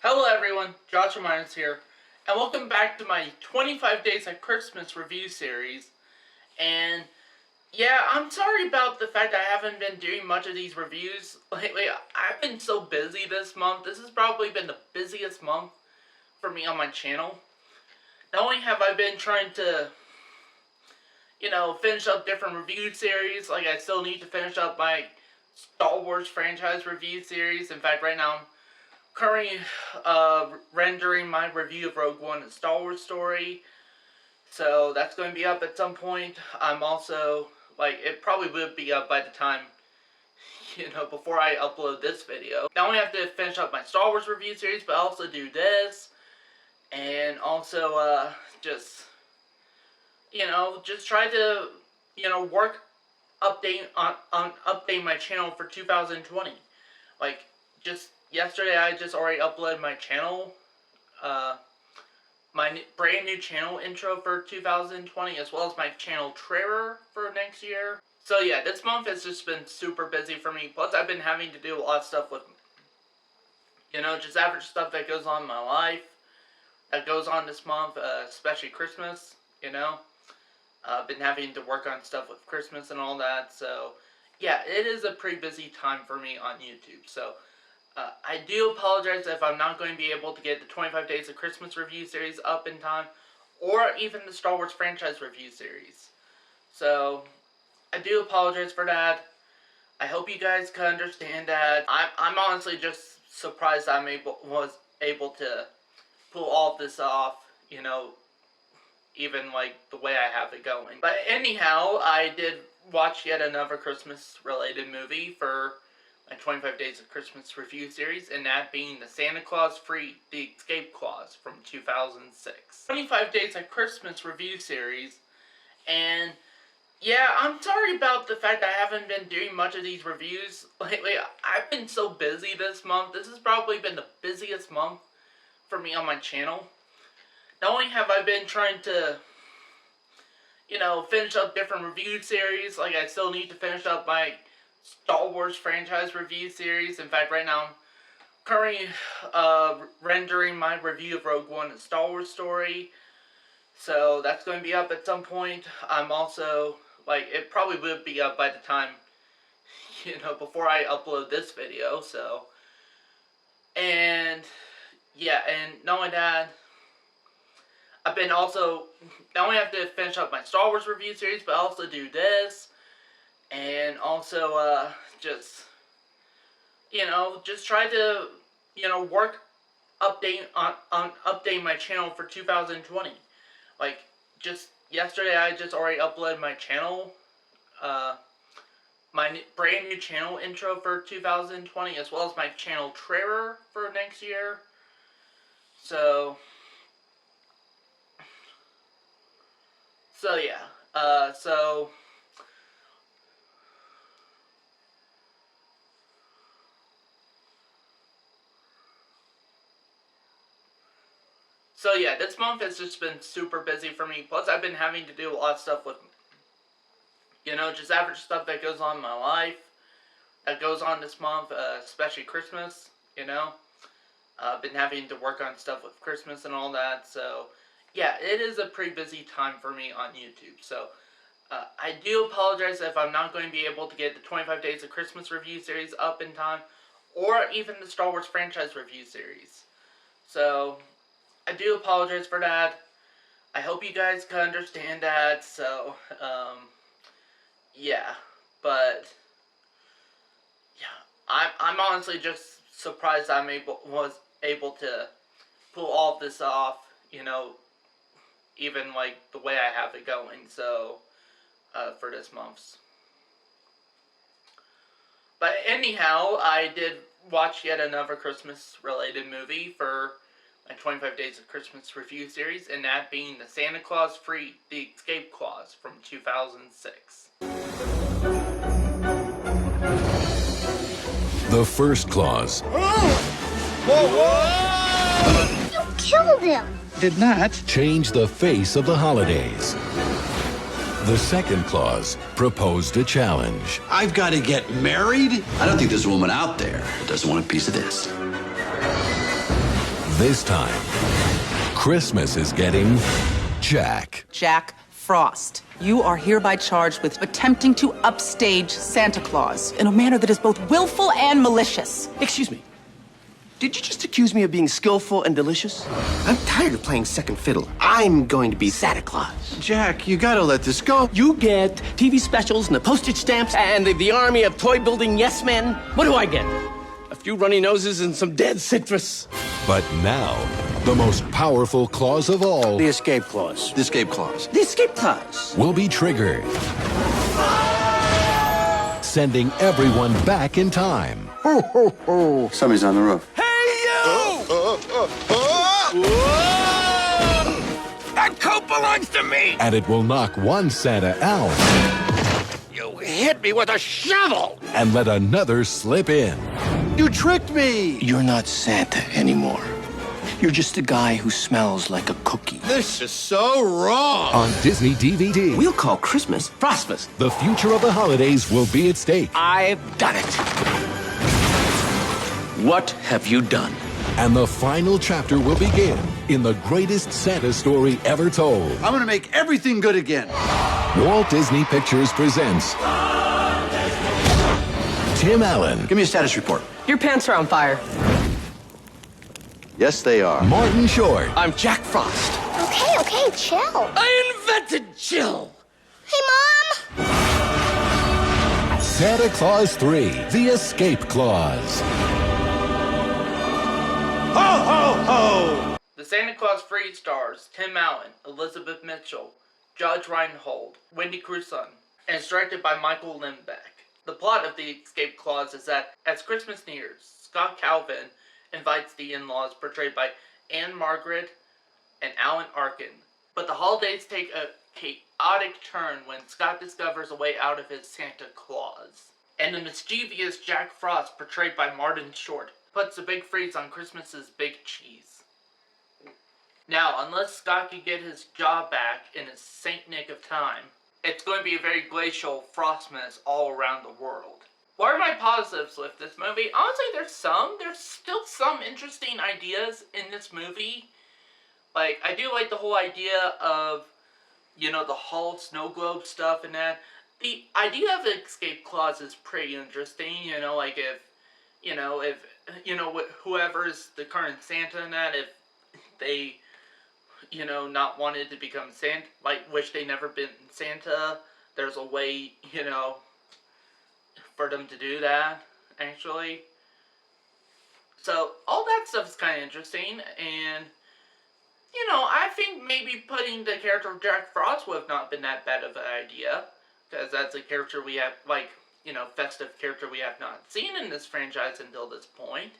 Hello everyone, Joshua Myers here, and welcome back to my 25 Days of Christmas review series. And yeah, I'm sorry about the fact I haven't been doing much of these reviews lately. I've been so busy this month. This has probably been the busiest month for me on my channel. Not only have I been trying to, finish up different review series, like I still need to finish up my Star Wars franchise review series. In fact, right now I'm currently rendering my review of Rogue One: A Star Wars Story. So that's going to be up at some point. I'm also, it probably will be up by the time, before I upload this video. Not only have to finish up my Star Wars review series, but also do this. And also, just try to, work update my channel for 2020. Just yesterday I just already uploaded my channel, my brand new channel intro for 2020, as well as my channel trailer for next year. So yeah, this month has just been super busy for me. Plus I've been having to do a lot of stuff with, just average stuff that goes on in my life, that goes on this month, especially Christmas, I've been having to work on stuff with Christmas and all that. So yeah, it is a pretty busy time for me on YouTube. So I do apologize if I'm not going to be able to get the 25 Days of Christmas review series up in time, or even the Star Wars franchise review series. So I do apologize for that. I hope you guys can understand that. I'm honestly just surprised I was able to pull all of this off, even the way I have it going. But anyhow, I did watch yet another Christmas related movie for my 25 Days of Christmas review series, and that being the Santa Claus Free the Escape Clause from 2006. 25 Days of Christmas review series. And yeah, I'm sorry about the fact I haven't been doing much of these reviews lately. I've been so busy this month. This has probably been the busiest month for me on my channel. Not only have I been trying to, finish up different review series, like I still need to finish up my Star Wars franchise review series. In fact, right now I'm currently rendering my review of Rogue One: A Star Wars Story. So that's going to be up at some point. I'm also, it probably will be up by the time, before I upload this video. So, and yeah, and not only that, I've been also, not only have to finish up my Star Wars review series, but also do this. And also, just try to, work update my channel for 2020. Just yesterday I just already uploaded my channel, my brand new channel intro for 2020, as well as my channel trailer for next year. So yeah, So yeah, this month has just been super busy for me. Plus I've been having to do a lot of stuff with, just average stuff that goes on in my life, that goes on this month, especially Christmas, I've been having to work on stuff with Christmas and all that. So yeah, it is a pretty busy time for me on YouTube. So I do apologize if I'm not going to be able to get the 25 Days of Christmas review series up in time, or even the Star Wars franchise review series. So I do apologize for that. I hope you guys can understand that. So yeah, but yeah, I'm honestly just surprised I was able to pull all of this off, even the way I have it going. So for this month's. But anyhow, I did watch yet another Christmas related movie for my 25 Days of Christmas review series, and that being the Santa Claus Free the Escape Clause from 2006. The first clause. You killed him! Did not. Changed the face of the holidays. The second clause proposed a challenge. I've got to get married? I don't think there's a woman out there that doesn't want a piece of this. This time, Christmas is getting Jack. Jack Frost, you are hereby charged with attempting to upstage Santa Claus in a manner that is both willful and malicious. Excuse me. Did you just accuse me of being skillful and delicious? I'm tired of playing second fiddle. I'm going to be Santa Claus. Jack, you gotta let this go. You get TV specials and the postage stamps and the army of toy-building yes-men. What do I get? A few runny noses and some dead citrus. But now, the most powerful clause of all The escape clause. The escape clause. will be triggered, sending everyone back in time. Somebody's on the roof. That coat belongs to me! And it will knock one Santa out You hit me with a shovel! and let another slip in. You tricked me! You're not Santa anymore. You're just a guy who smells like a cookie. This is so wrong! On Disney DVD, We'll call Christmas Frostmas. the future of the holidays will be at stake. I've done it. What have you done? And the final chapter will begin in the greatest Santa story ever told. I'm gonna make everything good again. Walt Disney Pictures presents Tim Allen, Give me a status report. Your pants are on fire. Yes, they are. Martin Short, I'm Jack Frost. Okay, chill. I invented chill. Hey, Mom! Santa Claus 3, The Escape Clause. Ho, ho, ho! The Santa Claus 3 stars Tim Allen, Elizabeth Mitchell, Judge Reinhold, Wendy Crewson, and is directed by Michael Lindbeck. The plot of The Escape Clause is that, as Christmas nears, Scott Calvin invites the in-laws portrayed by Anne Margaret and Alan Arkin. But the holidays take a chaotic turn when Scott discovers a way out of his Santa Claus. And the mischievous Jack Frost, portrayed by Martin Short, puts a big freeze on Christmas's big cheese. Now, unless Scott can get his job back in a Saint Nick of time, it's going to be a very glacial Frostmas all around the world. What are my positives with this movie? Honestly, there's still some interesting ideas in this movie. Like, I do like the whole idea of, the Hall snow globe stuff and that. The idea of the escape clause is pretty interesting, whoever's the current Santa and that, if they, not wanted to become Santa, wish they never been Santa, there's a way, for them to do that, actually. So, all that stuff is kind of interesting, and, I think maybe putting the character of Jack Frost would have not been that bad of an idea, because that's a character we have, festive character we have not seen in this franchise until this point.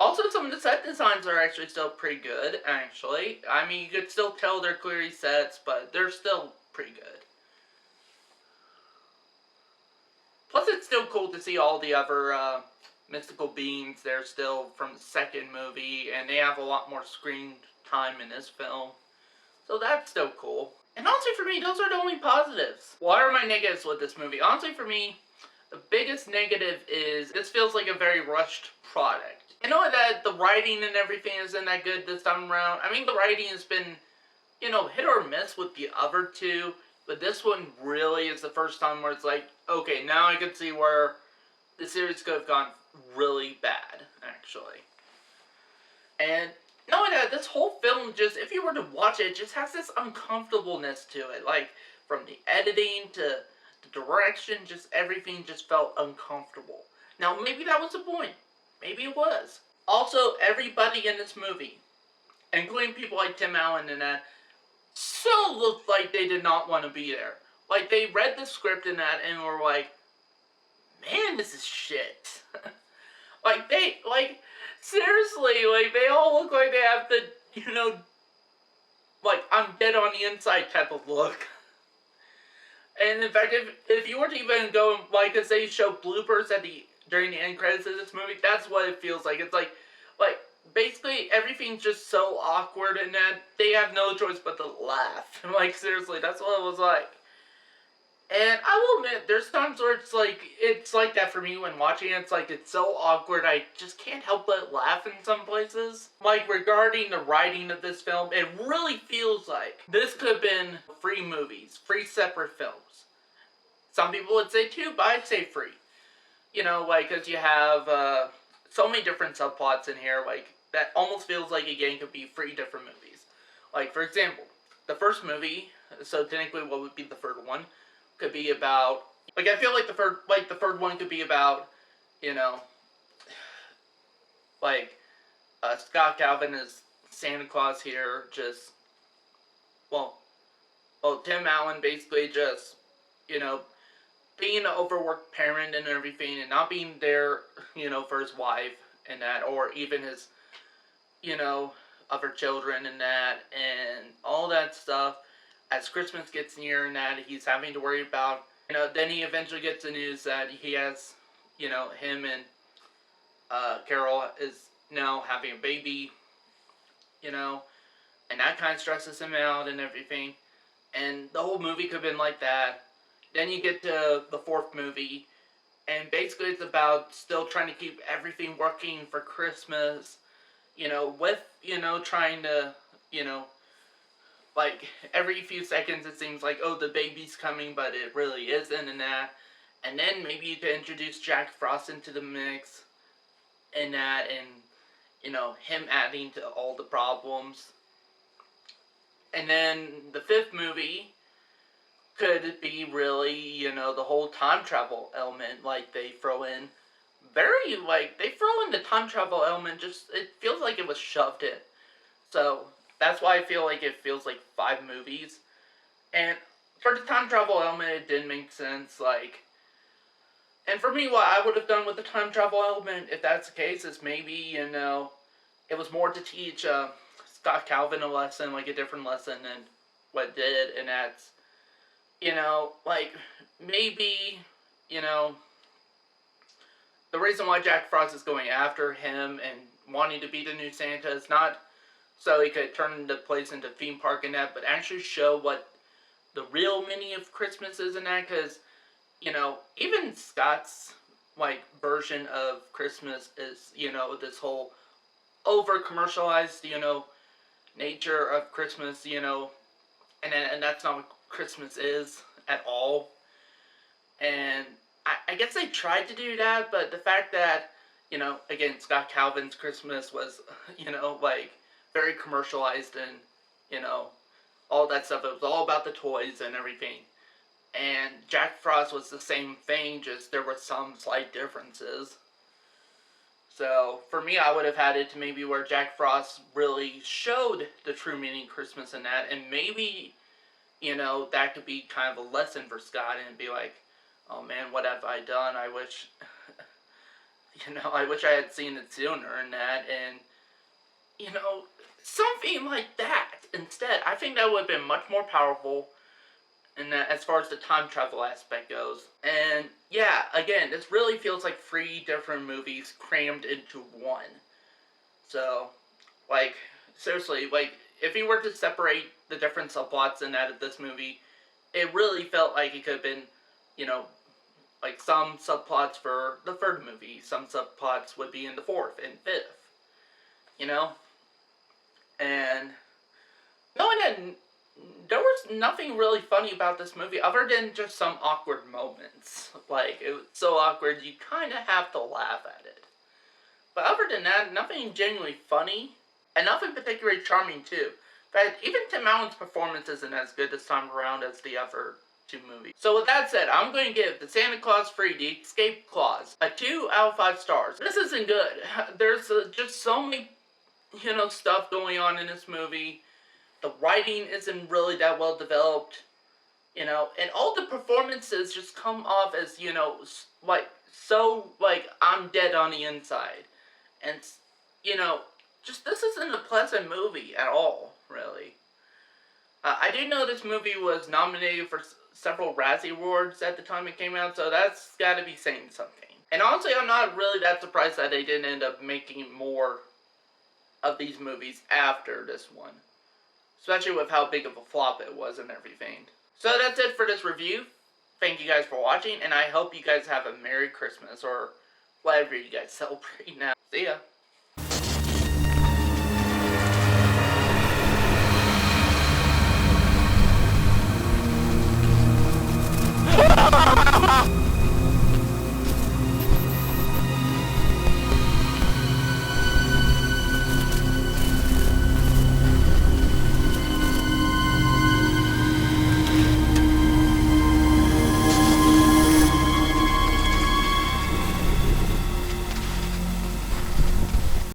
Also, some of the set designs are actually still pretty good, actually. I mean, you could still tell they're clearly sets, but they're still pretty good. Plus, it's still cool to see all the other mystical beings there still from the second movie, and they have a lot more screen time in this film. So that's still cool. And honestly, for me, those are the only positives. What are my negatives with this movie? Honestly, for me, the biggest negative is this feels like a very rushed product. I know that the writing and everything isn't that good this time around. I mean, the writing has been, hit or miss with the other two. But this one really is the first time where it's like, okay, now I can see where the series could have gone really bad, actually. And knowing that this whole film just, if you were to watch it, just has this uncomfortableness to it. Like, from the editing to the direction, just everything just felt uncomfortable. Now, maybe that was the point. Maybe it was. Also, everybody in this movie, including people like Tim Allen and that, so looked like they did not want to be there. Like, they read the script in that and were like, man, this is shit. Seriously, they all look like they have the, I'm dead on the inside type of look. And in fact, if you were to even go, as they show bloopers during the end credits of this movie, that's what it feels like. It's like, basically everything's just so awkward and that they have no choice but to laugh. Seriously, that's what it was like. And I will admit, there's times where it's like that for me when watching it. It's like, it's so awkward, I just can't help but laugh in some places. Like, regarding the writing of this film, it really feels like this could have been free movies, free separate films. Some people would say two, but I'd say free. You know, like, because you have so many different subplots in here, like, that almost feels like, again, could be free different movies. Like, for example, the first movie, so technically what would be the third one, could be about, like, I feel like the third one could be about, you know, like, Scott Calvin is Santa Claus here, just, well, Tim Allen basically just, you know, being an overworked parent and everything, and not being there, you know, for his wife and that, or even his, you know, other children and that, and all that stuff. As Christmas gets near and that, he's having to worry about, you know, then he eventually gets the news that he has, you know, him and Carol is now having a baby, you know, and that kind of stresses him out and everything. And the whole movie could have been like that. Then you get to the fourth movie, and basically it's about still trying to keep everything working for Christmas, you know, with, you know, trying to, you know, like, every few seconds it seems like, oh, the baby's coming, but it really isn't, and that. And then maybe you could introduce Jack Frost into the mix, and that, and, you know, him adding to all the problems. And then the fifth movie could be really, you know, the whole time travel element, like, they throw in. Very, like, they throw in the time travel element, just, it feels like it was shoved in. So that's why I feel like it feels like 5 movies. And for the time travel element, it didn't make sense, like, and for me, what I would have done with the time travel element, if that's the case, is maybe, you know, it was more to teach Scott Calvin a lesson, like a different lesson than what it did, and that's, you know, like, maybe, you know, the reason why Jack Frost is going after him and wanting to be the new Santa is not so he could turn the place into a theme park and that, but actually show what the real meaning of Christmas is in that, because, you know, even Scott's, like, version of Christmas is, you know, this whole over-commercialized, you know, nature of Christmas, you know, and that's not what Christmas is at all. And I guess they tried to do that, but the fact that, you know, again, Scott Calvin's Christmas was, you know, like, very commercialized and, you know, all that stuff. It was all about the toys and everything. And Jack Frost was the same thing, just there were some slight differences. So, for me, I would have had it to maybe where Jack Frost really showed the true meaning of Christmas in that, and maybe, you know, that could be kind of a lesson for Scott, and be like, oh man, what have I done? I wish, you know, I wish I had seen it sooner and that, and, you know, something like that instead. I think that would have been much more powerful, and as far as the time travel aspect goes. And yeah, again, this really feels like 3 different movies crammed into one. So, like, seriously, like, if you were to separate the different subplots in that of this movie, it really felt like it could have been, you know, like, some subplots for the 3rd movie, some subplots would be in the 4th and 5th, you know? And knowing that there was nothing really funny about this movie other than just some awkward moments. Like, it was so awkward you kind of have to laugh at it. But other than that, nothing genuinely funny, and nothing particularly charming too. But even Tim Allen's performance isn't as good this time around as the other 2 movies. So with that said, I'm going to give The Santa Claus 3, The Escape Clause, a 2 out of 5 stars. This isn't good. There's just so many, you know, stuff going on in this movie. The writing isn't really that well developed, you know, and all the performances just come off as, you know, like, so, like, I'm dead on the inside. And, you know, just, this isn't a pleasant movie at all, really. I do know this movie was nominated for several Razzie Awards at the time it came out, so that's gotta be saying something. And honestly, I'm not really that surprised that they didn't end up making more of these movies after this one. Especially with how big of a flop it was and everything. So that's it for this review. thank you guys for watching, and I hope you guys have a Merry Christmas, or whatever you guys celebrate now. See ya.